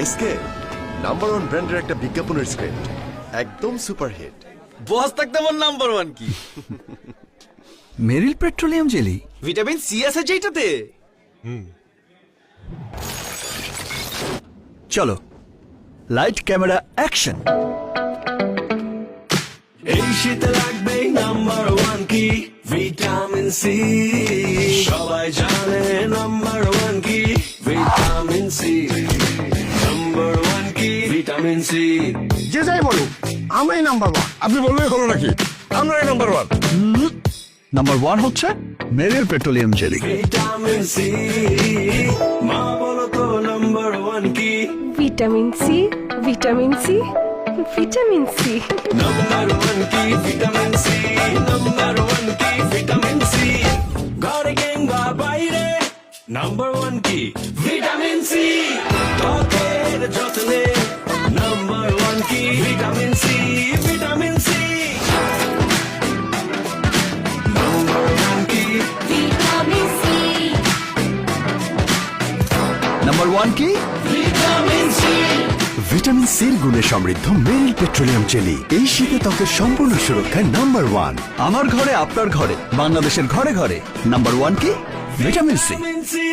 SK number one ব্র্যান্ডের একটা বিজ্ঞাপনের স্ক্রিপ্ট, একদম সুপারহিট। বস থাকতে আমার নাম্বার ওয়ান কি? মেরিল পেট্রোলিয়াম জেলি, ভিটামিন সি আছে যেটাতে। চলো লাইট ক্যামেরা অ্যাকশন। এই শীতে লাগবে নাম্বার ওয়ান কি ভিটামিন সি, সবাই জানে নাম্বার ওয়ান কি ভিটামিন সি, নাম্বার ওয়ান কি ভিটামিন সি। যে যাই বলুক আমি নাম্বার ওয়ান। আপনি বললেই হলো নাকি? আমরাই নাম্বার ওয়ান। নাম্বার ওয়ান হচ্ছে Meril petroleum jelly. Vitamin C, মা বলো তো নাম্বার ওয়ান কি? Vitamin C, vitamin C, vitamin C. Number one কি ভিটামিন সি, নাম্বার ওয়ান কি ভিটামিন সি। ঘরে কিংবা বাইরে নাম্বার ওয়ান কি ভিটামিন সি। ত্বকের যত্নে নাম্বার ওয়ান কি vitamin C, vitamin C. Number one কি ভিটামিন সি, নাম্বার ওয়ান কি? Vitamin C. ভিটামিন সির গুণে সমৃদ্ধ মেরিল পেট্রোলিয়াম জেলি এই শীতে ত্বকের সম্পূর্ণ সুরক্ষায় নাম্বার ওয়ান। আমার ঘরে আপনার ঘরে বাংলাদেশের ঘরে ঘরে নাম্বার ওয়ান কি? Vitamin C. Vitamin C.